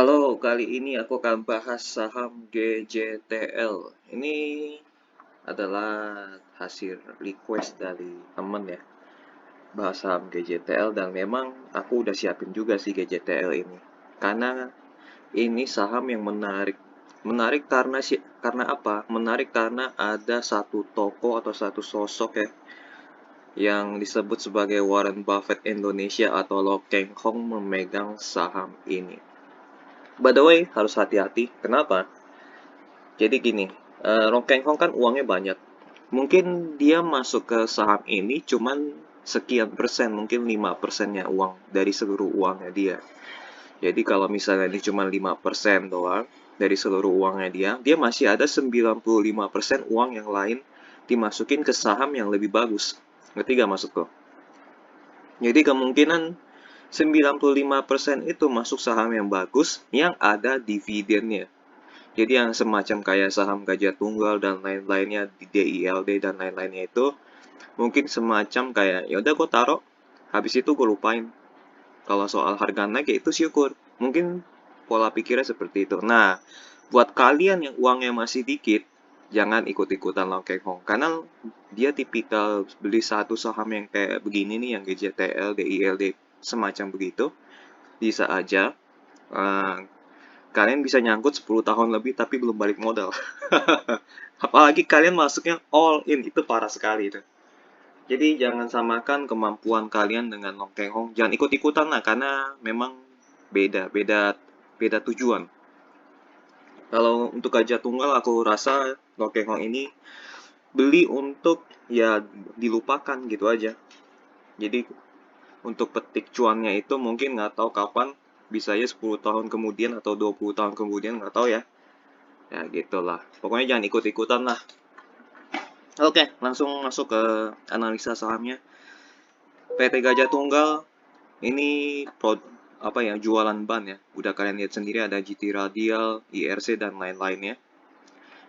Halo, kali ini aku akan bahas saham GJTL. Ini adalah hasil request dari temen ya, bahas saham GJTL dan memang aku udah siapin juga sih GJTL ini. Karena ini saham yang menarik. Menarik karena apa? Menarik karena ada satu toko atau satu sosok ya yang disebut sebagai Warren Buffett Indonesia atau Lo Keng Hong memegang saham ini. By the way, harus hati-hati. Kenapa? Jadi gini, Rong Keng Hong kan uangnya banyak. Mungkin dia masuk ke saham ini cuman sekian persen, mungkin 5%-nya uang dari seluruh uangnya dia. Jadi kalau misalnya ini cuma 5% doang dari seluruh uangnya dia, dia masih ada 95% uang yang lain dimasukin ke saham yang lebih bagus. Ngerti gak maksudku? Jadi kemungkinan 95% itu masuk saham yang bagus yang ada dividennya. Jadi yang semacam kayak saham Gajah Tunggal dan lain-lainnya di DILD dan lain-lainnya itu mungkin semacam kayak ya udah gue taruh habis itu gue lupain. Kalau soal harga naik ya itu syukur. Mungkin pola pikirnya seperti itu. Nah, buat kalian yang uangnya masih dikit, jangan ikut-ikutan Long Keng Hong karena dia tipikal beli satu saham yang kayak begini nih yang GJTL, DILD semacam begitu. Bisa aja eh, kalian bisa nyangkut 10 tahun lebih tapi belum balik modal. Apalagi kalian masuknya all in, itu parah sekali itu. Jadi jangan samakan kemampuan kalian dengan Long Keng Hong. Jangan ikut-ikutan lah karena memang beda, beda, beda tujuan. Kalau untuk Gajah Tunggal aku rasa Long Keng Hong ini beli untuk ya dilupakan gitu aja. Jadi untuk petik cuannya itu mungkin nggak tahu kapan, bisa ya 10 tahun kemudian atau 20 tahun kemudian, nggak tahu ya. Ya gitulah. Pokoknya jangan ikut-ikutan lah. Oke, langsung masuk ke analisa sahamnya. PT Gajah Tunggal ini apa ya, jualan ban ya. Udah kalian lihat sendiri ada GT Radial, IRC dan lain-lainnya.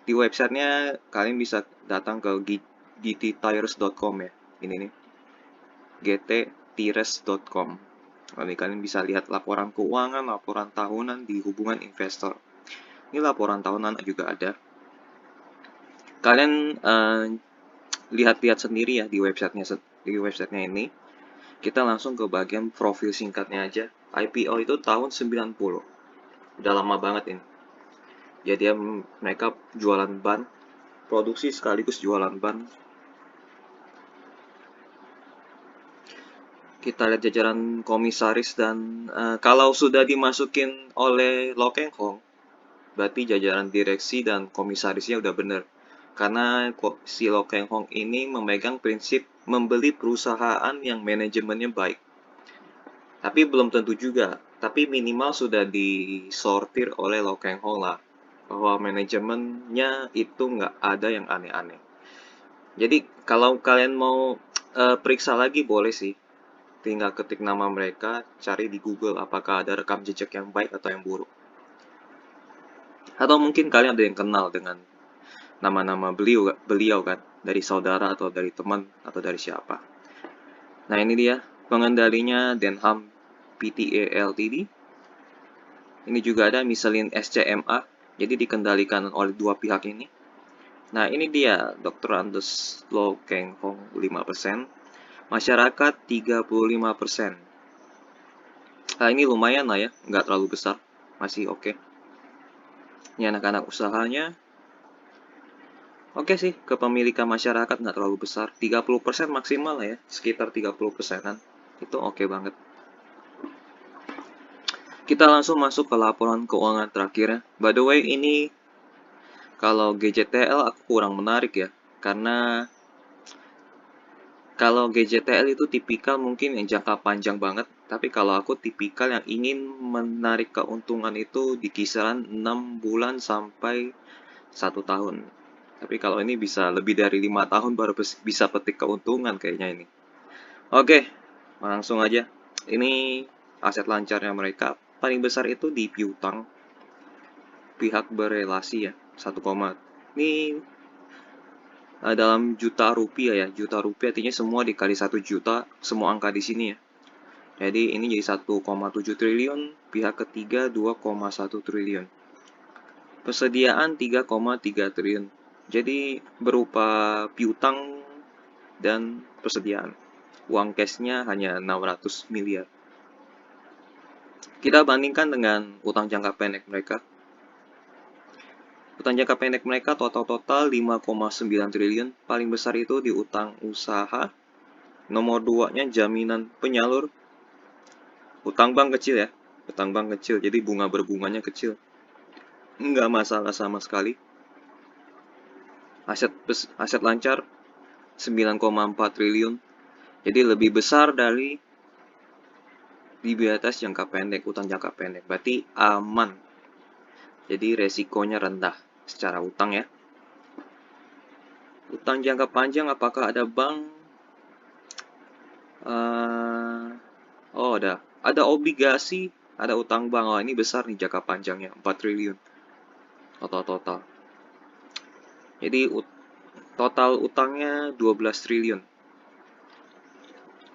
Di websitenya kalian bisa datang ke gttires.com ya. Ini nih, gttires.com. Nanti kalian bisa lihat laporan keuangan, laporan tahunan di hubungan investor. Ini laporan tahunan juga ada. Kalian lihat-lihat sendiri ya di websitenya ini. Kita langsung ke bagian profil singkatnya aja. IPO itu tahun 90. Udah lama banget ini. Jadi mereka jualan ban, produksi sekaligus jualan ban. Kita lihat jajaran komisaris dan kalau sudah dimasukin oleh Lo Keng Hong, berarti jajaran direksi dan komisarisnya udah bener. Karena si Lo Keng Hong ini memegang prinsip membeli perusahaan yang manajemennya baik. Tapi belum tentu juga. Tapi minimal sudah disortir oleh Lo Keng Hong lah. Bahwa manajemennya itu nggak ada yang aneh-aneh. Jadi kalau kalian mau periksa lagi boleh sih. Tinggal ketik nama mereka, cari di Google apakah ada rekam jejak yang baik atau yang buruk. Atau mungkin kalian ada yang kenal dengan nama-nama beliau kan. Dari saudara atau dari teman atau dari siapa. Nah ini dia pengendalinya Denham PTA Ltd. Ini juga ada misalin SCMA, jadi dikendalikan oleh dua pihak ini. Nah ini dia Dr. Andes Lo Keng Hong 5%, masyarakat 35%. Nah ini lumayan lah ya, nggak terlalu besar, masih oke. Ini anak-anak usahanya, oke sih, kepemilikan masyarakat nggak terlalu besar, 30% maksimal lah ya, sekitar 30%-an, itu oke banget. Kita langsung masuk ke laporan keuangan terakhir ya. By the way, ini kalau GJTL aku kurang menarik ya. Karena kalau GJTL itu tipikal mungkin yang jangka panjang banget. Tapi kalau aku tipikal yang ingin menarik keuntungan itu di kisaran 6 bulan sampai 1 tahun. Tapi kalau ini bisa lebih dari 5 tahun baru bisa petik keuntungan kayaknya ini. Oke, langsung aja. Ini aset lancarnya mereka. Paling besar itu di piutang pihak berelasi ya, 1, ini dalam juta rupiah ya, juta rupiah artinya semua dikali 1 juta, semua angka di sini ya. Jadi ini jadi 1,7 triliun, pihak ketiga 2,1 triliun. Persediaan 3,3 triliun. Jadi berupa piutang dan persediaan. Uang cashnya hanya 600 miliar. Kita bandingkan dengan utang jangka pendek mereka. Utang jangka pendek mereka total 5,9 triliun. Paling besar itu di utang usaha. Nomor 2-nya jaminan penyalur. Utang bank kecil ya. Utang bank kecil, jadi bunga berbunganya kecil. Nggak masalah sama sekali. Aset lancar 9,4 triliun. Jadi lebih besar dari likuiditas jangka pendek, utang jangka pendek. Berarti aman. Jadi resikonya rendah secara utang ya. Utang jangka panjang, apakah ada bank? Oh, ada obligasi, ada utang bank. Oh, ini besar nih jangka panjangnya, 4 triliun. Total. Jadi total utangnya 12 triliun.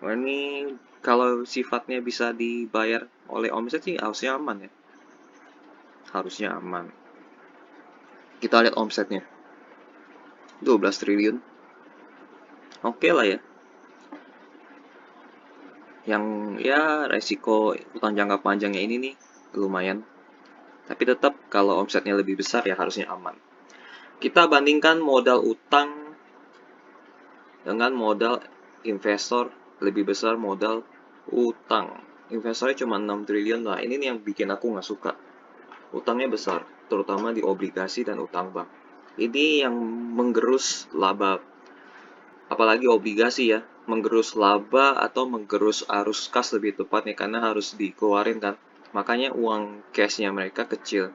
Wah, ini kalau sifatnya bisa dibayar oleh omset sih harusnya aman ya. Harusnya aman. Kita lihat omsetnya. 12 triliun. Oke lah ya. Yang ya resiko utang jangka panjangnya ini nih lumayan. Tapi tetap kalau omsetnya lebih besar ya harusnya aman. Kita bandingkan modal utang dengan modal investor, lebih besar modal utang. Investornya cuma 6 triliun lah. Ini nih yang bikin aku nggak suka. Utangnya besar, terutama di obligasi dan utang bank. Ini yang menggerus laba, apalagi obligasi ya, menggerus laba atau menggerus arus kas lebih tepatnya karena harus dikeluarin kan. Makanya uang cashnya mereka kecil.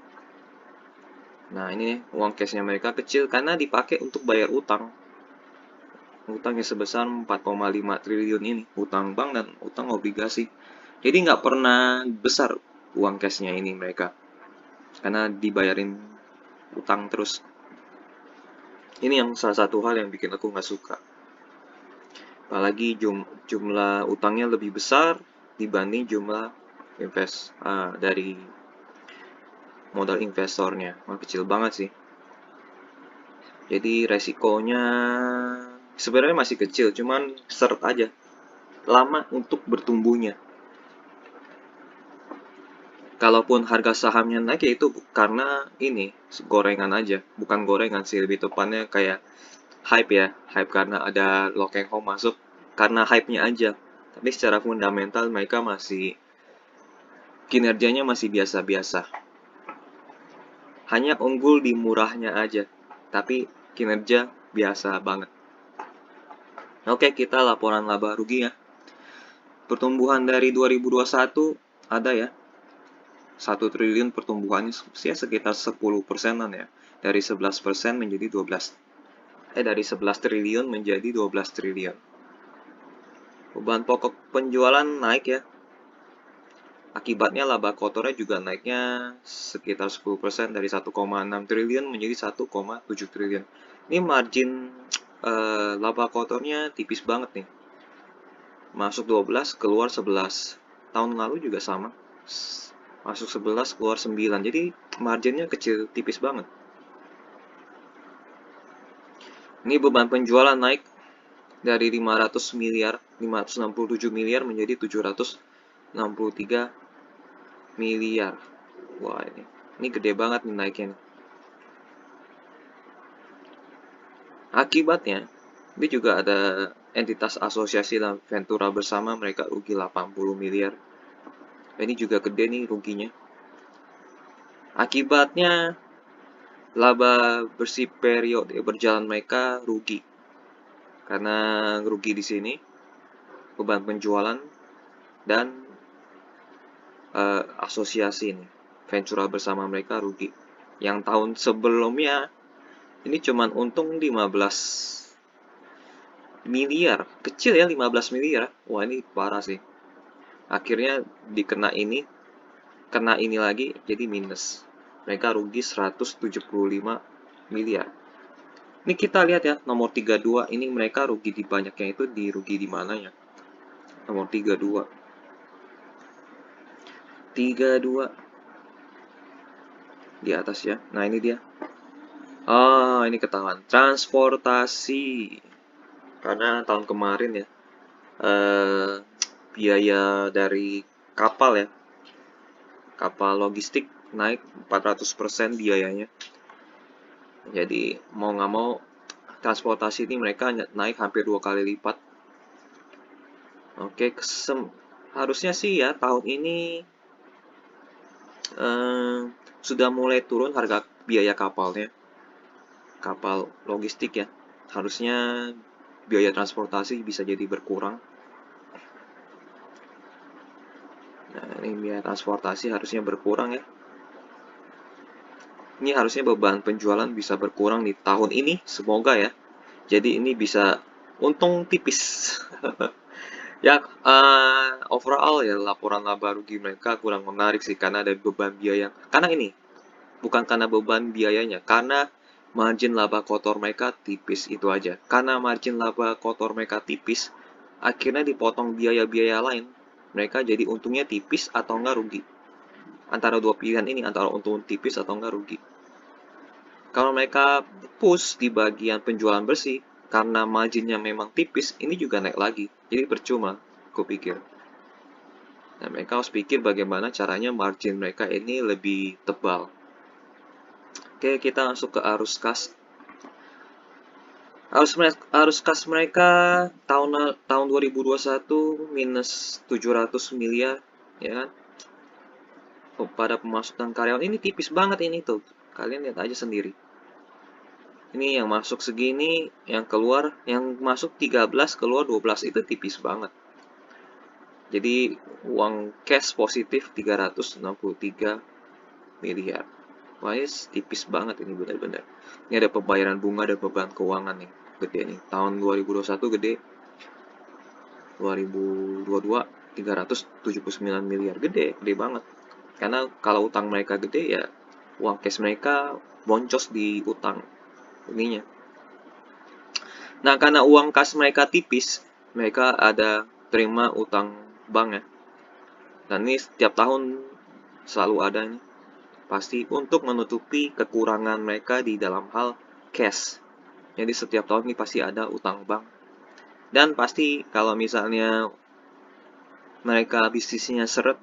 Nah ini nih, uang cashnya mereka kecil karena dipakai untuk bayar utang. Utangnya sebesar 4,5 triliun ini, utang bank dan utang obligasi. Jadi nggak pernah besar uang cashnya ini mereka, karena dibayarin utang terus. Ini yang salah satu hal yang bikin aku nggak suka. Apalagi jumlah utangnya lebih besar dibanding jumlah dari modal investornya. Wah, kecil banget sih. Jadi resikonya sebenarnya masih kecil, cuman seret aja. Lama untuk bertumbuhnya. Kalaupun harga sahamnya naik ya itu karena ini gorengan aja, bukan gorengan sih, lebih tepatnya kayak hype ya, hype karena ada Lokeng Home masuk, karena hype-nya aja. Tapi secara fundamental mereka masih kinerjanya masih biasa-biasa. Hanya unggul di murahnya aja, tapi kinerja biasa banget. Oke, kita laporan laba rugi ya. Pertumbuhan dari 2021 ada ya. 1 triliun pertumbuhannya ya sekitar 10%-an ya. Dari 11% menjadi 12. Dari 11 triliun menjadi 12 triliun. Beban pokok penjualan naik ya. Akibatnya laba kotornya juga naiknya sekitar 10% dari 1,6 triliun menjadi 1,7 triliun. Ini margin laba kotornya tipis banget nih. Masuk 12, keluar 11. Tahun lalu juga sama. Masuk 11, keluar 9. Jadi marginnya kecil, tipis banget. Ini beban penjualan naik dari 500 miliar, 567 miliar menjadi 763 miliar. Wah, ini gede banget nih naiknya. Akibatnya, ini juga ada entitas asosiasi dan Ventura bersama, mereka rugi 80 miliar. Ini juga gede nih ruginya. Akibatnya, laba bersih periode berjalan mereka rugi. Karena rugi di sini, beban penjualan dan asosiasi nih, Ventura bersama mereka rugi. Yang tahun sebelumnya ini cuman untung 15 miliar, kecil ya 15 miliar. Wah, ini parah sih. Akhirnya kena ini lagi jadi minus. Mereka rugi 175 miliar. Ini kita lihat ya, nomor 32 ini mereka rugi di banyaknya itu rugi di mana ya? Nomor 32. 32 di atas ya. Nah, ini dia. Ah, ini ketahuan. Transportasi. Karena tahun kemarin ya, biaya dari kapal ya, kapal logistik naik 400% biayanya. Jadi mau nggak mau transportasi ini mereka naik hampir 2 kali lipat. Oke, harusnya sih ya tahun ini sudah mulai turun harga biaya kapalnya, kapal logistik ya. Harusnya biaya transportasi bisa jadi berkurang. Nah, ini biaya transportasi harusnya berkurang ya. Ini harusnya beban penjualan bisa berkurang di tahun ini, semoga ya. Jadi ini bisa untung tipis. Ya, overall ya laporan laba rugi mereka kurang menarik sih karena ada beban biaya. Karena ini bukan karena beban biayanya, karena margin laba kotor mereka tipis, itu aja. Karena margin laba kotor mereka tipis, akhirnya dipotong biaya-biaya lain. Mereka jadi untungnya tipis atau enggak rugi. Antara dua pilihan ini, antara untung tipis atau enggak rugi. Kalau mereka push di bagian penjualan bersih, karena marginnya memang tipis, ini juga naik lagi. Jadi percuma, aku pikir. Nah, mereka harus pikir bagaimana caranya margin mereka ini lebih tebal. Oke, kita masuk ke arus kas. Arus kas mereka tahun 2021 minus 700 miliar, ya kan? Pada pemasukan karyawan ini tipis banget ini tuh. Kalian lihat aja sendiri. Ini yang masuk segini, yang keluar, yang masuk 13, keluar 12, itu tipis banget. Jadi uang cash positif 363 miliar. Wah, ini tipis banget ini benar-benar. Ini ada pembayaran bunga dan beban keuangan nih, gede nih. Tahun 2021 gede, 2022 379 miliar, gede banget. Karena kalau utang mereka gede ya, uang cash mereka boncos di utang ininya. Nah, karena uang kas mereka tipis, mereka ada terima utang bank ya. Dan ini setiap tahun selalu ada nih. Pasti untuk menutupi kekurangan mereka di dalam hal cash. Jadi setiap tahun ini pasti ada utang bank. Dan pasti kalau misalnya mereka bisnisnya seret,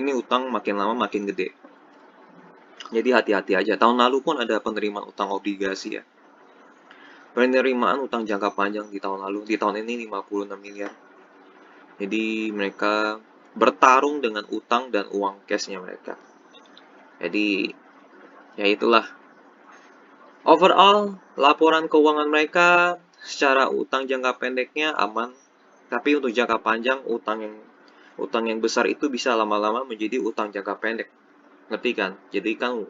ini utang makin lama makin gede. Jadi hati-hati aja. Tahun lalu pun ada penerimaan utang obligasi ya. Penerimaan utang jangka panjang di tahun lalu, di tahun ini 56 miliar. Jadi mereka bertarung dengan utang dan uang cashnya mereka. Jadi ya itulah. Overall, laporan keuangan mereka secara utang jangka pendeknya aman. Tapi untuk jangka panjang, utang yang besar itu bisa lama-lama menjadi utang jangka pendek. Ngerti kan? Jadi kan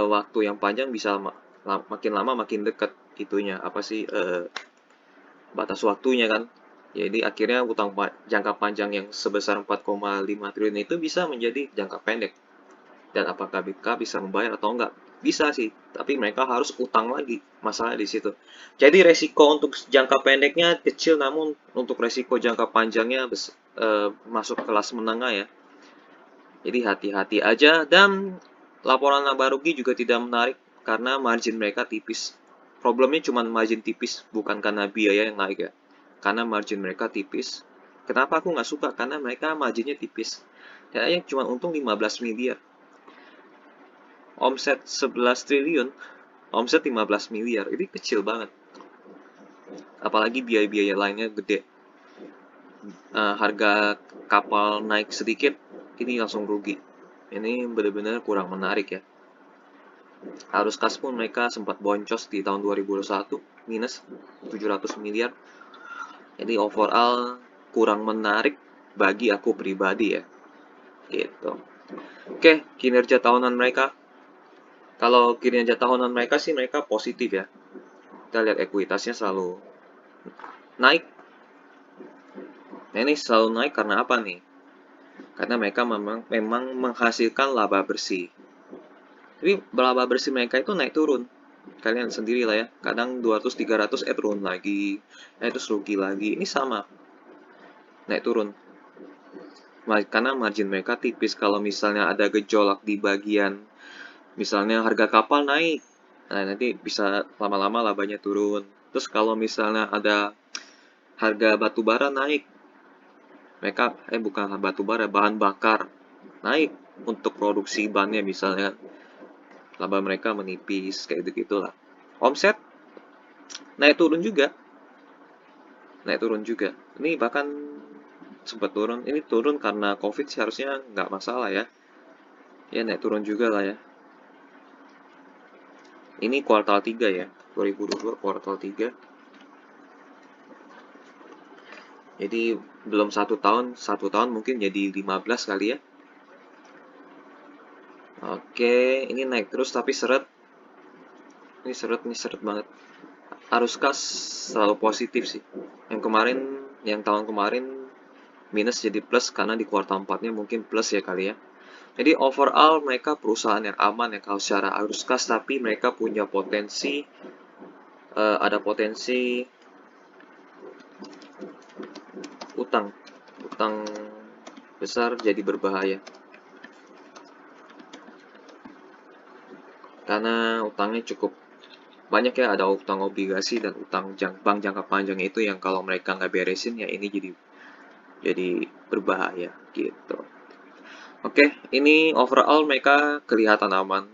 waktu yang panjang bisa makin lama makin dekat itunya, apa sih, batas waktunya kan. Jadi akhirnya utang jangka panjang yang sebesar 4,5 triliun itu bisa menjadi jangka pendek. Dan apakah BK bisa membayar atau enggak? Bisa sih, tapi mereka harus utang lagi. Masalah di situ. Jadi resiko untuk jangka pendeknya kecil, namun untuk resiko jangka panjangnya masuk kelas menengah ya. Jadi hati-hati aja, dan laporan laba rugi juga tidak menarik karena margin mereka tipis. Problemnya cuma margin tipis, bukan karena biaya yang naik ya. Karena margin mereka tipis. Kenapa aku nggak suka? Karena mereka marginnya tipis. Kayaknya cuma untung 15 miliar. Omset 11 triliun, omset 15 miliar. Ini kecil banget. Apalagi biaya-biaya lainnya gede. Harga kapal naik sedikit, ini langsung rugi. Ini benar-benar kurang menarik ya. Arus kas pun mereka sempat boncos di tahun 2021, minus 700 miliar. Jadi overall kurang menarik bagi aku pribadi ya. Gitu. Oke, kinerja tahunan mereka. Kalau kinerja tahunan mereka sih mereka positif ya. Kita lihat ekuitasnya selalu naik. Nah, ini selalu naik karena apa nih? Karena mereka memang menghasilkan laba bersih. Tapi laba bersih mereka itu naik turun. Kalian sendiri lah ya. Kadang 200-300 turun lagi. Terus rugi lagi. Ini sama. Naik turun. karena margin mereka tipis. Kalau misalnya ada gejolak di bagian, misalnya harga kapal naik, nah nanti bisa lama-lama labanya turun. Terus kalau misalnya ada harga batu bara naik, mereka bukan batu bara, bahan bakar naik untuk produksi bannya misalnya, laba mereka menipis kayak gitu-gitulah. Omset naik turun juga, naik turun juga. Ini bahkan sempat turun. Ini turun karena COVID sih, harusnya nggak masalah ya. Ya naik turun juga lah ya. Ini kuartal 3 ya, 2022 kuartal 3. Jadi belum satu tahun mungkin jadi 15 kali ya. Oke, ini naik terus tapi seret. Ini seret banget. Arus kas selalu positif sih. Yang tahun kemarin minus jadi plus karena di kuartal 4-nya mungkin plus ya kali ya. Jadi overall mereka perusahaan yang aman ya kalau secara arus kas, tapi mereka punya potensi, ada potensi utang besar jadi berbahaya karena utangnya cukup banyak ya. Ada utang obligasi dan utang bank jangka panjang, itu yang kalau mereka nggak beresin ya ini jadi berbahaya gitu. Oke, ini overall mereka kelihatan aman,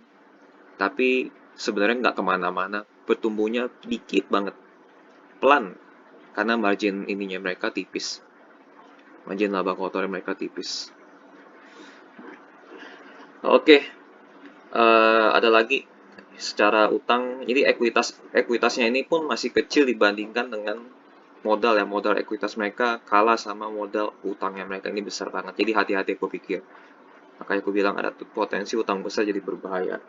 tapi sebenarnya nggak kemana-mana, bertumbuhnya dikit banget, pelan, karena margin ininya mereka tipis, margin laba kotor mereka tipis. Oke, ada lagi secara utang, jadi ekuitasnya ini pun masih kecil dibandingkan dengan modal ya. Modal ekuitas mereka kalah sama modal utangnya mereka, ini besar banget. Jadi hati-hati aku pikir. Makanya aku bilang ada potensi utang besar jadi berbahaya.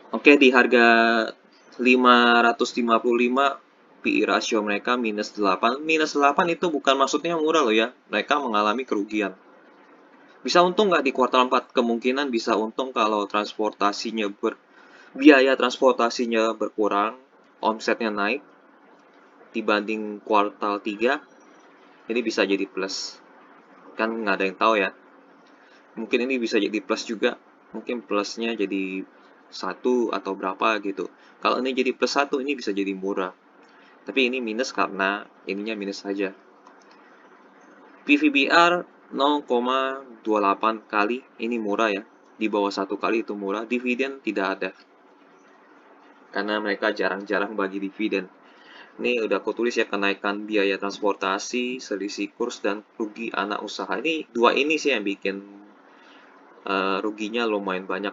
Oke, di harga 555 PI rasio mereka minus 8. Minus 8 itu bukan maksudnya murah loh ya. Mereka mengalami kerugian. Bisa untung nggak di kuartal 4? Kemungkinan bisa untung kalau biaya transportasinya berkurang, omsetnya naik dibanding kuartal 3, ini bisa jadi plus. Kan nggak ada yang tahu ya. Mungkin ini bisa jadi plus juga. Mungkin plusnya jadi 1 atau berapa gitu. Kalau ini jadi plus 1, ini bisa jadi murah. Tapi ini minus karena ininya minus saja. PVBR 0,28 kali, ini murah ya. Di bawah 1 kali itu murah. Dividen tidak ada, karena mereka jarang-jarang bagi dividen. Ini udah aku tulis ya, kenaikan biaya transportasi, selisih kurs, dan rugi anak usaha. Ini dua ini sih yang bikin ruginya lumayan banyak,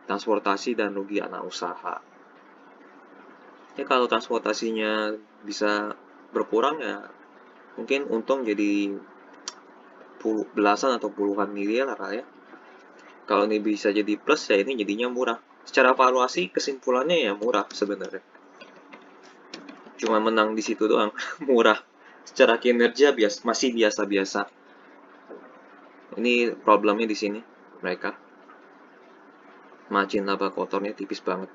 transportasi dan rugi anak usaha. Ya kalau transportasinya bisa berkurang ya mungkin untung jadi belasan atau puluhan miliar lah ya. Kalau ini bisa jadi plus ya ini jadinya murah. Secara valuasi kesimpulannya ya murah sebenarnya. Cuma menang di situ doang, murah. Secara kinerja masih biasa-biasa. Ini problemnya di sini mereka. Margin laba kotornya tipis banget.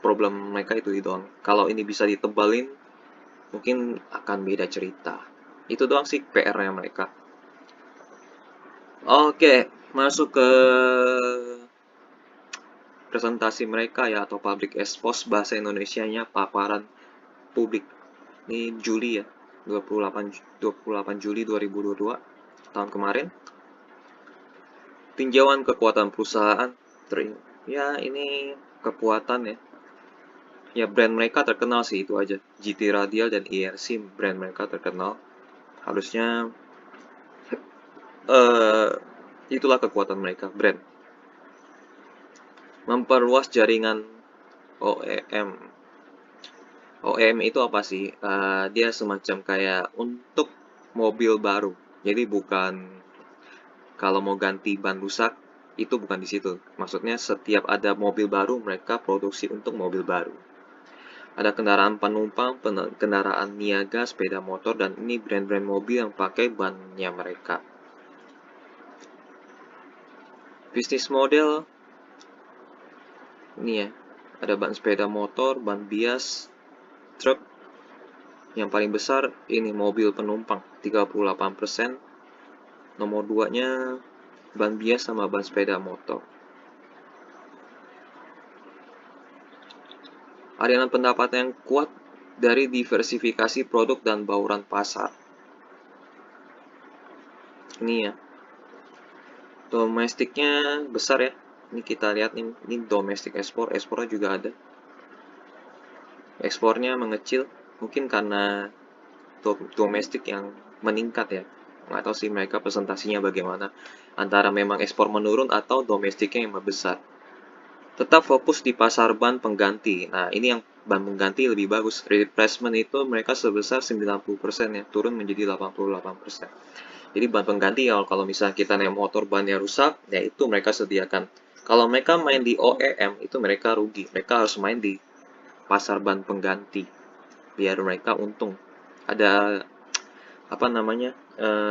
Problem mereka itu doang. Kalau ini bisa ditebalin, mungkin akan beda cerita. Itu doang sih PR-nya mereka. Oke, masuk ke presentasi mereka ya, atau public expose bahasa Indonesianya, paparan publik. Ini Juli ya, 28 Juli 2022 tahun kemarin. Tinjauan kekuatan perusahaan. Ya ini kekuatan ya. Ya brand mereka terkenal sih, itu aja. GT Radial dan IRC brand mereka terkenal. Harusnya itulah kekuatan mereka, brand. Memperluas jaringan OEM. OEM itu apa sih? Dia semacam kayak untuk mobil baru. Jadi bukan kalau mau ganti ban rusak, itu bukan di situ. Maksudnya setiap ada mobil baru, mereka produksi untuk mobil baru. Ada kendaraan penumpang, kendaraan niaga, sepeda motor, dan ini brand-brand mobil yang pakai bannya mereka. Bisnis model, ini ya, ada ban sepeda motor, ban bias, truk. Yang paling besar ini mobil penumpang, 38%. Nomor 2-nya ban bias sama ban sepeda motor. Arianan pendapatan yang kuat dari diversifikasi produk dan bauran pasar. Ini ya, domestiknya besar ya. Ini kita lihat nih, ini domestik ekspornya juga ada. Ekspornya mengecil, mungkin karena domestik yang meningkat ya. Nggak tahu sih mereka presentasinya bagaimana. Antara memang ekspor menurun atau domestiknya yang membesar. Tetap fokus di pasar ban pengganti. Nah, ini yang ban pengganti lebih bagus. Replacement itu mereka sebesar 90% ya, turun menjadi 88%. Jadi ban pengganti ya, kalau misalnya kita naik motor bannya rusak, ya itu mereka sediakan. Kalau mereka main di OEM, itu mereka rugi. Mereka harus main di pasar ban pengganti, biar mereka untung. Ada apa namanya,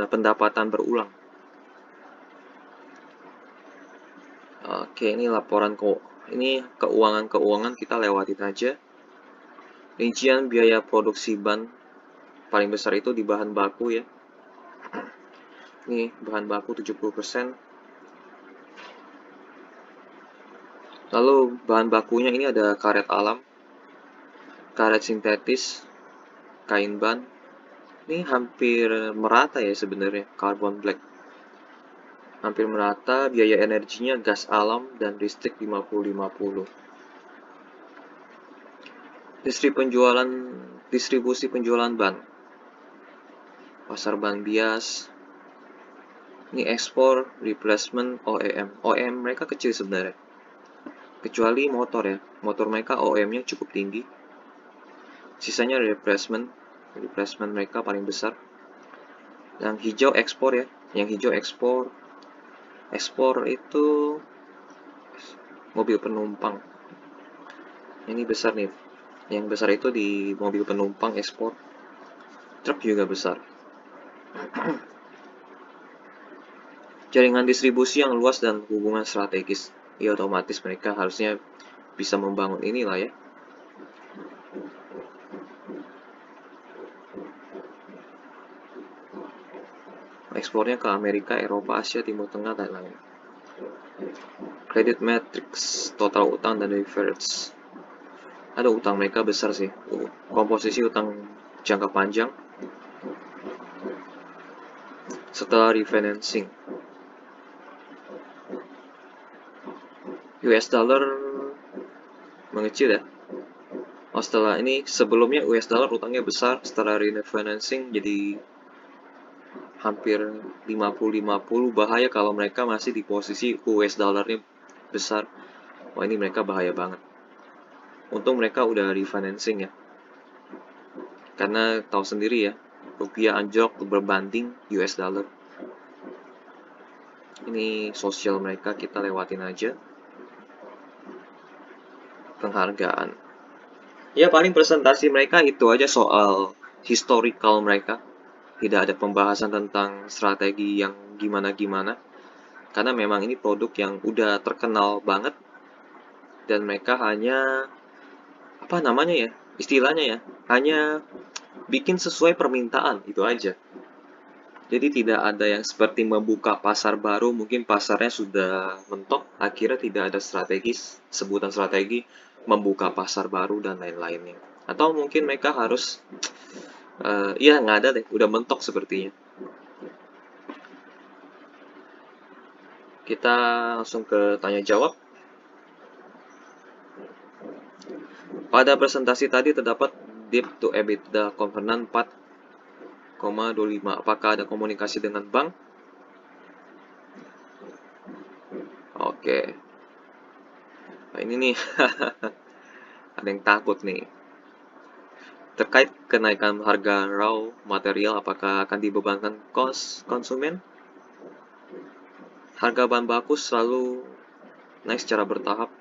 pendapatan berulang. Oke, ini laporan ini keuangan kita lewatin aja. Rincian biaya produksi ban paling besar itu di bahan baku ya. Ini bahan baku 70%. Lalu bahan bakunya ini ada karet alam, karet sintetis, kain ban. Ini hampir merata ya sebenarnya, carbon black. Hampir merata, biaya energinya gas alam dan listrik 50-50. Distribusi penjualan ban. Pasar ban bias. Ini ekspor, replacement, OEM. OEM mereka kecil sebenarnya. Kecuali motor ya. Motor mereka OEM-nya cukup tinggi. Sisanya replacement. Replacement mereka paling besar. Yang hijau ekspor ya. Yang hijau ekspor. Ekspor itu mobil penumpang. Ini besar nih. Yang besar itu di mobil penumpang ekspor. Truk juga besar. Jaringan distribusi yang luas dan hubungan strategis. Ya otomatis mereka harusnya bisa membangun inilah ya. Ekspornya ke Amerika, Eropa, Asia, Timur Tengah, dan lain-lain. Credit matrix, total utang dan leverage. Ada utang mereka besar sih. Komposisi utang jangka panjang setelah refinancing. US dollar mengecil ya. Oh, setelah ini sebelumnya US dollar utangnya besar, setelah refinancing jadi hampir 50-50. Bahaya kalau mereka masih di posisi US dollarnya besar. Wah, ini mereka bahaya banget. Untung mereka udah refinancing ya. Karena tahu sendiri ya, rupiah anjlok berbanding US dollar. Ini sosial mereka kita lewatin aja. Penghargaan. Ya paling presentasi mereka itu aja soal historical mereka. Tidak ada pembahasan tentang strategi yang gimana-gimana. Karena memang ini produk yang udah terkenal banget. Dan mereka hanya, apa namanya ya, istilahnya ya, hanya bikin sesuai permintaan, itu aja. Jadi tidak ada yang seperti membuka pasar baru, mungkin pasarnya sudah mentok, akhirnya tidak ada sebutan strategi, membuka pasar baru dan lain-lainnya. Atau mungkin mereka harus, ya nggak ada deh, udah mentok sepertinya. Kita langsung ke tanya jawab. Pada presentasi tadi terdapat debt to EBITDA covenant 4,25. Apakah ada komunikasi dengan bank? Oke. Nah, ini nih, ada yang takut nih. Terkait kenaikan harga raw material, apakah akan dibebankan konsumen? Harga bahan baku selalu naik secara bertahap.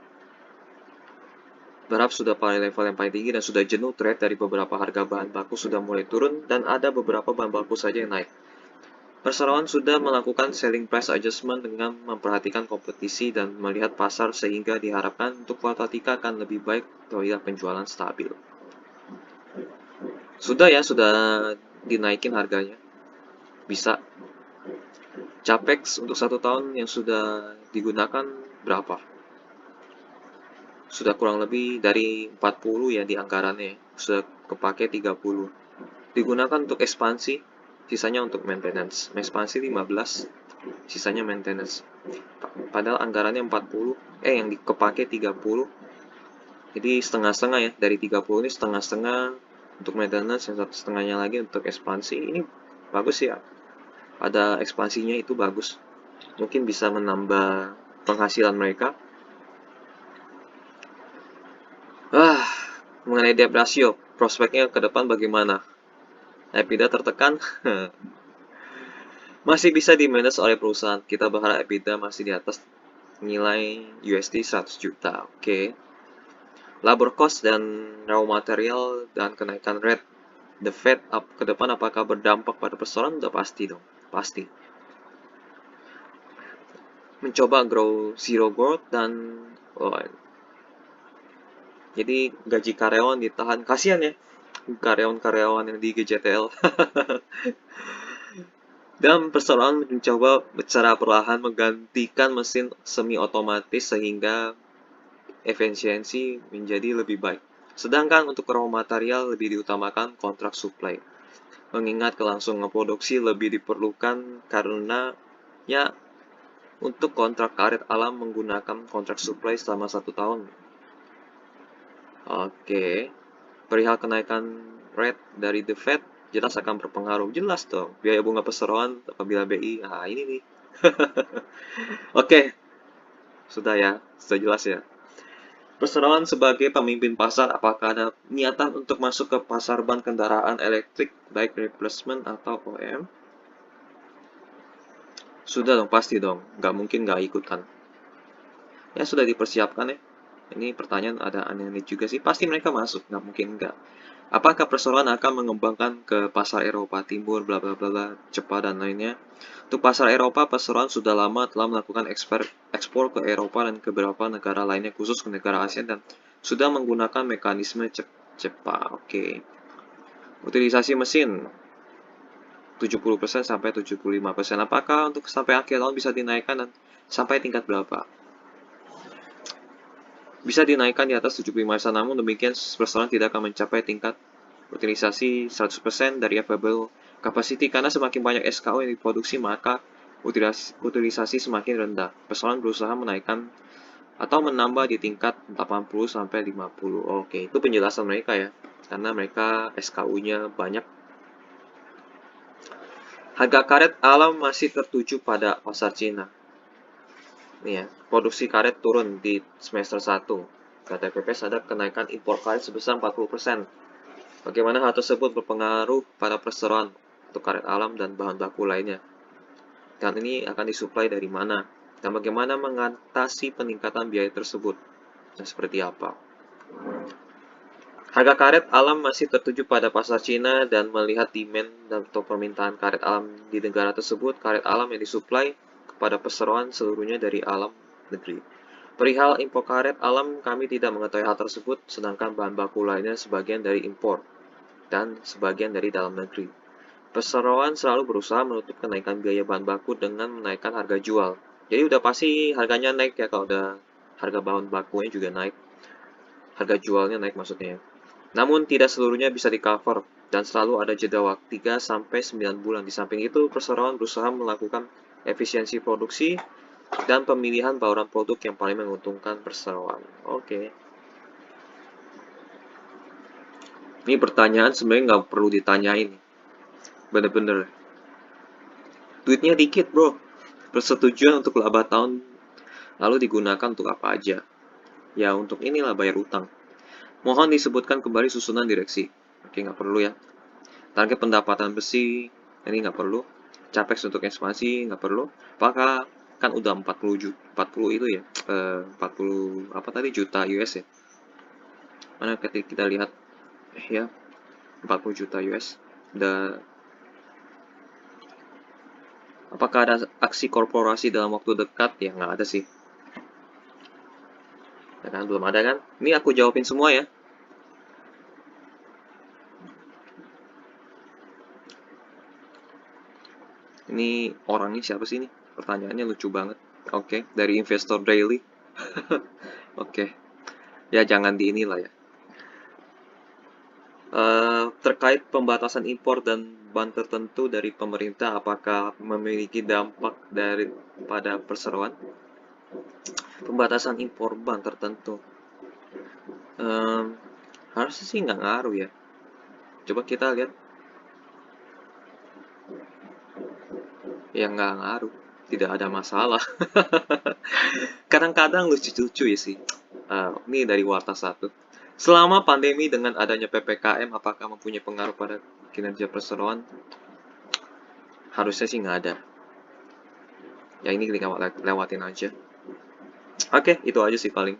Berharap sudah pada level yang paling tinggi dan sudah jenuh trade dari beberapa harga bahan baku sudah mulai turun dan ada beberapa bahan baku saja yang naik. Perseroan sudah melakukan selling price adjustment dengan memperhatikan kompetisi dan melihat pasar sehingga diharapkan untuk kuartal 3 akan lebih baik terlihat penjualan stabil. Sudah ya, sudah dinaikin harganya. Bisa. Capex untuk 1 tahun yang sudah digunakan berapa? Sudah kurang lebih dari 40 ya di anggarannya. Sudah kepake 30. Digunakan untuk ekspansi, sisanya untuk maintenance. Ekspansi 15, sisanya maintenance. Padahal anggarannya 40, yang kepake 30. Jadi setengah-setengah ya, dari 30 ini setengah-setengah untuk maintenance, yang satu setengahnya lagi untuk ekspansi. Ini bagus ya, ada ekspansinya itu bagus. Mungkin bisa menambah penghasilan mereka. Mengenai debt ratio, prospeknya ke depan bagaimana? EBITDA tertekan, masih bisa di-manage oleh perusahaan. Kita berharap EBITDA masih di atas nilai USD 100 juta. Oke. Labor cost dan raw material dan kenaikan rate the Fed ke depan apakah berdampak pada persoalan? Udah pasti dong. Pasti. Mencoba grow zero growth dan jadi gaji karyawan ditahan. Kasihan ya karyawan-karyawan yang di GJTL. Dan perseroan mencoba secara perlahan menggantikan mesin semi otomatis sehingga efisiensi menjadi lebih baik. Sedangkan untuk raw material lebih diutamakan kontrak supply. Mengingat kelangsungan produksi lebih diperlukan karena ya untuk kontrak karet alam menggunakan kontrak supply selama 1 tahun. Oke. Perihal kenaikan rate dari The Fed jelas akan berpengaruh. Jelas dong. Biaya bunga perseroan apabila BI. Ini nih. Oke. Sudah ya. Sudah jelas ya. Perseroan sebagai pemimpin pasar, apakah ada niatan untuk masuk ke pasar ban kendaraan elektrik, baik replacement atau OEM? Sudah dong, pasti dong. Nggak mungkin nggak ikut kan. Ya sudah dipersiapkan ya. Ini pertanyaan ada aneh-aneh juga sih. Pasti mereka masuk, nggak mungkin nggak. Apakah perseroan akan mengembangkan ke pasar Eropa Timur, bla bla bla bla, Jepang dan lainnya? Untuk pasar Eropa, perseroan sudah lama telah melakukan ekspor ke Eropa dan ke beberapa negara lainnya, khusus ke negara Asia dan sudah menggunakan mekanisme cepat. Oke. Utilisasi mesin 70% sampai 75%. Apakah untuk sampai akhir tahun bisa dinaikkan dan sampai tingkat berapa? Bisa dinaikkan di atas 75%, namun demikian perseroan tidak akan mencapai tingkat utilisasi 100% dari available capacity karena semakin banyak SKU yang diproduksi maka utilisasi semakin rendah. Perseroan berusaha menaikkan atau menambah di tingkat 80 sampai 50. Oke, itu penjelasan mereka ya. Karena mereka SKU-nya banyak. Harga karet alam masih tertuju pada pasar Cina. Nih ya, produksi karet turun di semester 1. Kata PPS ada kenaikan impor karet sebesar 40%. Bagaimana hal tersebut berpengaruh pada perseroan untuk karet alam dan bahan baku lainnya? Dan ini akan disuplai dari mana? Dan bagaimana mengatasi peningkatan biaya tersebut? Dan seperti apa? Harga karet alam masih tertuju pada pasar Cina dan melihat demand atau permintaan karet alam di negara tersebut, karet alam yang disuplai kepada perseroan seluruhnya dari alam negeri. Perihal impor karet alam, kami tidak mengetahui hal tersebut, sedangkan bahan baku lainnya sebagian dari impor dan sebagian dari dalam negeri. Perseroan selalu berusaha menutup kenaikan biaya bahan baku dengan menaikkan harga jual. Jadi udah pasti harganya naik ya kalau udah harga bahan bakunya juga naik. Harga jualnya naik maksudnya ya. Namun tidak seluruhnya bisa di-cover dan selalu ada jeda waktu 3-9 bulan. Di samping itu, perseroan berusaha melakukan efisiensi produksi dan pemilihan bauran produk yang paling menguntungkan perseroan. Oke. Ini pertanyaan sebenarnya nggak perlu ditanyain. Bener-bener. Duitnya dikit bro. Persetujuan untuk laba tahun lalu digunakan untuk apa aja? Ya untuk inilah bayar utang. Mohon disebutkan kembali susunan direksi. Oke, nggak perlu ya. Target pendapatan besi, ini nggak perlu. Capex untuk ekspansi, nggak perlu. Apakah kan udah 40 itu ya, 40 apa tadi juta US ya. Mana ketika kita lihat, ya 40 juta US. Apakah ada aksi korporasi dalam waktu dekat? Ya nggak ada sih. Ya kan, belum ada kan? Ini aku jawabin semua ya. Ini orangnya siapa sih ini? Pertanyaannya lucu banget. Oke, dari Investor Daily. Oke, ya jangan di inilah ya. Terkait pembatasan impor dan ban tertentu dari pemerintah, apakah memiliki dampak pada perseroan? Pembatasan impor ban tertentu, Em, harusnya sih nggak ngaruh ya. Coba kita lihat, ya nggak ngaruh, tidak ada masalah. Kadang-kadang lucu-lucu ya sih. Ini dari Warta Satu. Selama pandemi dengan adanya PPKM, apakah mempunyai pengaruh pada kinerja perseroan? Harusnya sih nggak ada. Ya ini kita lewatin aja. Oke, itu aja sih paling.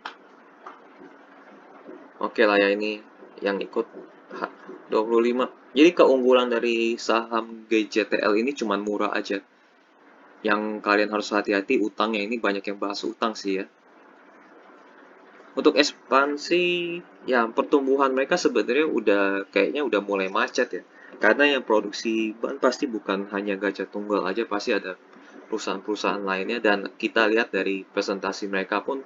Oke lah ya ini yang ikut 25. Jadi keunggulan dari saham GJTL ini cuma murah aja. Yang kalian harus hati-hati utangnya, ini banyak yang bahas utang sih ya. Untuk ekspansi, ya pertumbuhan mereka sebenarnya kayaknya udah mulai macet ya. Karena yang produksi ban pasti bukan hanya Gajah Tunggal aja, pasti ada perusahaan-perusahaan lainnya. Dan kita lihat dari presentasi mereka pun,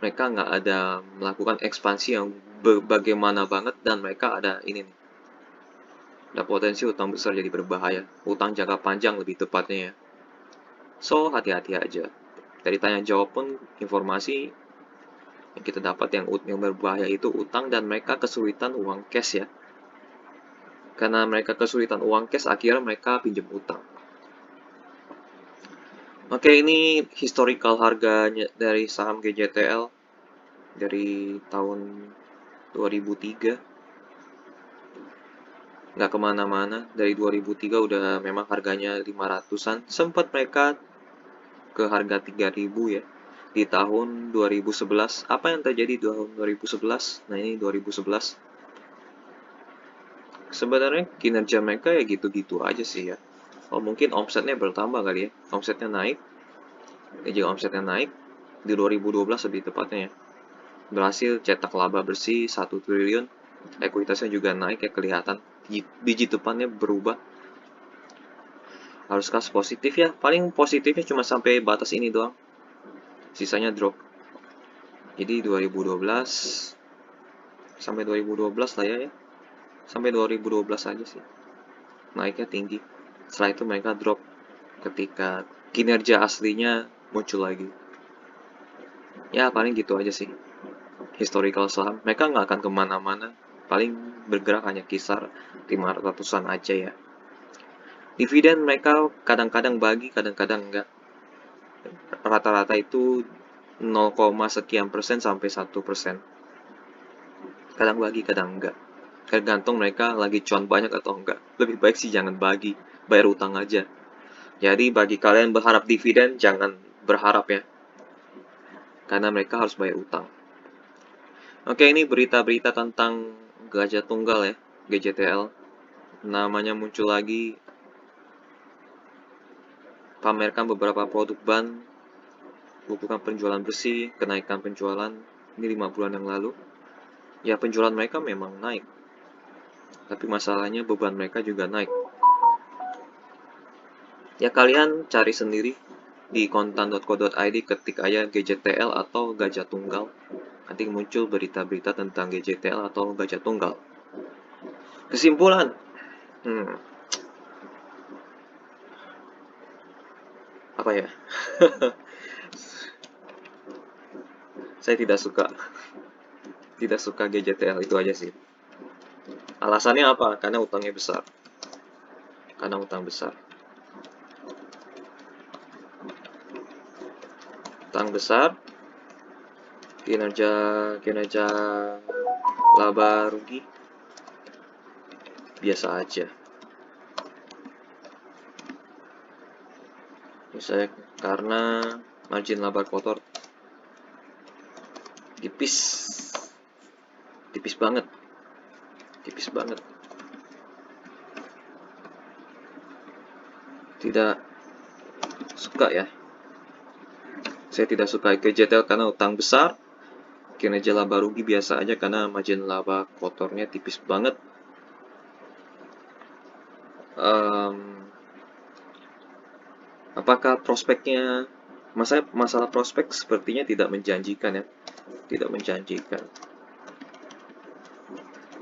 mereka nggak ada melakukan ekspansi yang bagaimana banget, dan mereka ada ini nih, ada potensi utang besar jadi berbahaya. Utang jangka panjang lebih tepatnya ya. So, hati-hati aja. Dari tanya jawab pun informasi yang kita dapat yang berbahaya itu utang, dan mereka kesulitan uang cash ya. Karena mereka kesulitan uang cash, akhirnya mereka pinjam utang. Oke, ini historical harganya dari saham GJTL dari tahun 2003. Nggak kemana-mana, dari 2003 udah memang harganya 500-an. Sempat mereka ke harga 3.000 ya di tahun 2011. Apa yang terjadi di tahun 2011? Nah, ini 2011. Sebenarnya kinerja mereka ya gitu-gitu aja sih ya. Oh, mungkin omsetnya bertambah kali ya. Omsetnya naik. Jika omsetnya naik di 2012 lebih tepatnya ya. Berhasil cetak laba bersih 1 triliun. Ekuitasnya juga naik ya, kelihatan. Biji depannya berubah. Harus kas positif ya. Paling positifnya cuma sampai batas ini doang. Sisanya drop. Jadi 2012 sampai 2012 lah ya. Sampai 2012 aja sih. Naiknya tinggi. Setelah itu mereka drop ketika kinerja aslinya muncul lagi. Ya paling gitu aja sih. Historical saham. Mereka nggak akan kemana-mana. Paling bergerak hanya kisar 500-an aja ya. Dividen mereka kadang-kadang bagi, kadang-kadang enggak. Rata-rata itu 0, sekian persen sampai 1%. Kadang bagi, kadang enggak. Tergantung mereka lagi cuan banyak atau enggak. Lebih baik sih jangan bagi, bayar utang aja. Jadi bagi kalian berharap dividen, jangan berharap ya. Karena mereka harus bayar utang. Oke, ini berita-berita tentang Gajah Tunggal ya, GJTL. Namanya muncul lagi, pamerkan beberapa produk ban, bukukan penjualan bersih, kenaikan penjualan, ini 5 bulan yang lalu. Ya penjualan mereka memang naik, tapi masalahnya beban mereka juga naik. Ya kalian cari sendiri di kontan.co.id, ketik aja GJTL atau Gajah Tunggal. Nanti muncul berita-berita tentang GJTL atau Gajah Tunggal. Kesimpulan, apa ya? Saya tidak suka GJTL, itu aja sih. Alasannya apa? Karena utangnya besar. Karena utang besar. Utang besar, kinerja laba rugi biasa aja. Misalnya karena margin laba kotor tipis, tipis banget, tipis banget. Tidak suka ya. Saya tidak suka GJTL karena utang besar, kinerja laba rugi biasa aja karena margin laba kotornya tipis banget. Apakah prospeknya, masalah prospek sepertinya tidak menjanjikan ya, tidak menjanjikan.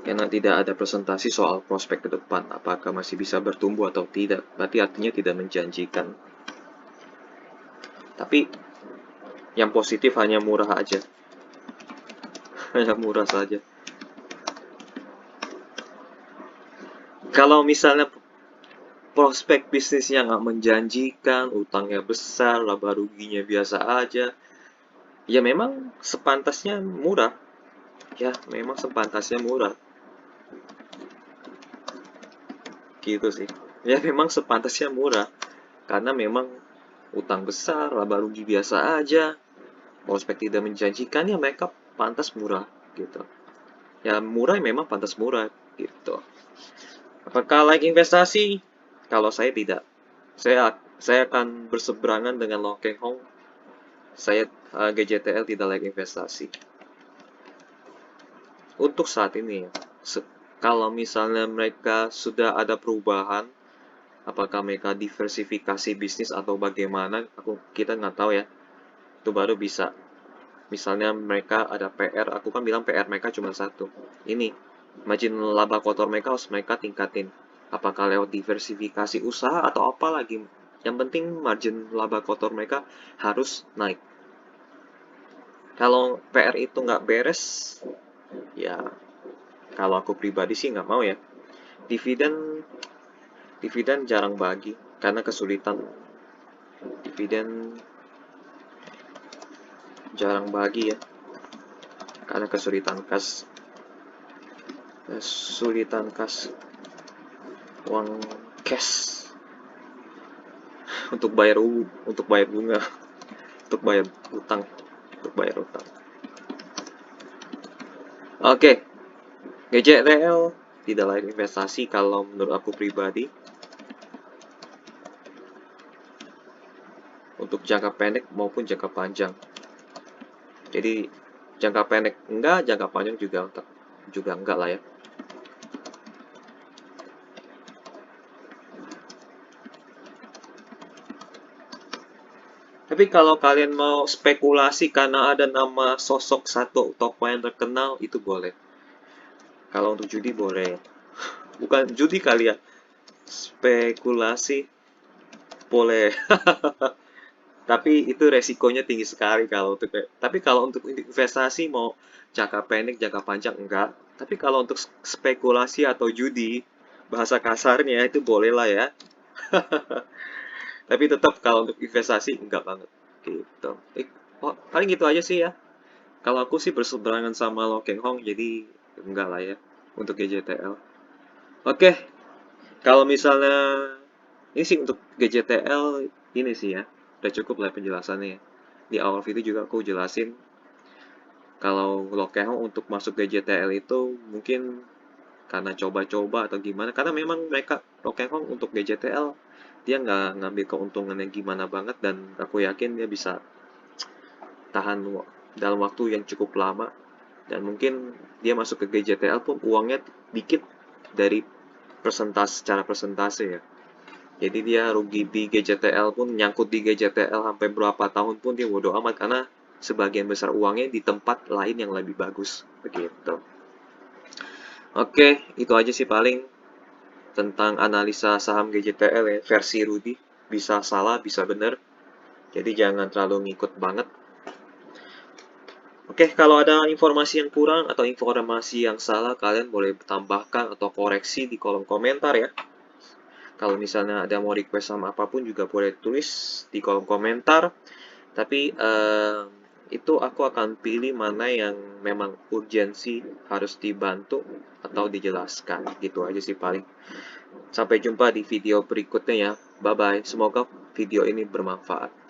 Karena tidak ada presentasi soal prospek ke depan, apakah masih bisa bertumbuh atau tidak, berarti artinya tidak menjanjikan. Tapi yang positif hanya murah aja, hanya murah saja. Kalau misalnya prospek bisnisnya nggak menjanjikan, utangnya besar, laba ruginya biasa aja, ya memang sepantasnya murah. Ya, memang sepantasnya murah. Gitu sih. Ya memang sepantasnya murah. Karena memang utang besar, laba rugi biasa aja, prospek tidak menjanjikan, ya mereka pantas murah gitu. Ya murah memang pantas murah gitu. Apakah like investasi? Kalau saya tidak. Saya akan berseberangan dengan Lo Keng Hong. Saya GJTL tidak like investasi. Untuk saat ini, kalau misalnya mereka sudah ada perubahan, apakah mereka diversifikasi bisnis atau bagaimana, kita nggak tahu ya. Itu baru bisa. Misalnya mereka ada PR, aku kan bilang PR mereka cuma satu. Ini, margin laba kotor mereka harus mereka tingkatin. Apakah lewat diversifikasi usaha atau apa lagi. Yang penting margin laba kotor mereka harus naik. Kalau PR itu nggak beres, ya kalau aku pribadi sih nggak mau ya. Dividen dividen jarang bagi karena kesulitan. Dividen jarang bagi ya karena kesulitan kas uang cash untuk bayar bunga, untuk bayar utang, Oke, GJTL tidak lain investasi kalau menurut aku pribadi. Untuk jangka pendek maupun jangka panjang. Jadi jangka pendek enggak, jangka panjang juga enggak lah ya. Tapi kalau kalian mau spekulasi karena ada nama sosok satu tokoh yang terkenal, itu boleh. Kalau untuk judi boleh. Bukan judi kali ya. Spekulasi boleh. Tapi itu resikonya tinggi sekali kalau untuk tapi kalau untuk investasi mau jangka pendek, jangka panjang enggak. Tapi kalau untuk spekulasi atau judi, bahasa kasarnya itu boleh lah ya. Tapi tetap kalau untuk investasi enggak banget gitu. Paling gitu aja sih ya. Kalau aku sih berseberangan sama Lo Keng Hong, jadi enggak lah ya untuk GJTL. Oke, kalau misalnya ini sih untuk GJTL ini sih ya, udah cukup lah penjelasannya. Di awal video juga aku jelasin kalau Lo Keng Hong untuk masuk GJTL itu mungkin karena coba-coba atau gimana. Karena memang mereka Lo Keng Hong untuk GJTL dia nggak ngambil keuntungan yang gimana banget, dan aku yakin dia bisa tahan dalam waktu yang cukup lama, dan mungkin dia masuk ke GJTL pun uangnya dikit dari secara persentase ya. Jadi dia rugi di GJTL pun, nyangkut di GJTL sampai berapa tahun pun dia bodo amat karena sebagian besar uangnya di tempat lain yang lebih bagus begitu. Oke, itu aja sih paling tentang analisa saham GJTL ya, versi Rudy. Bisa salah, bisa benar. Jadi jangan terlalu ngikut banget. Oke, kalau ada informasi yang kurang atau informasi yang salah, kalian boleh tambahkan atau koreksi di kolom komentar ya. Kalau misalnya ada mau request sama apapun juga boleh tulis di kolom komentar. Tapi itu aku akan pilih mana yang memang urgensi harus dibantu atau dijelaskan. Gitu aja sih paling. Sampai jumpa di video berikutnya ya. Bye-bye. Semoga video ini bermanfaat.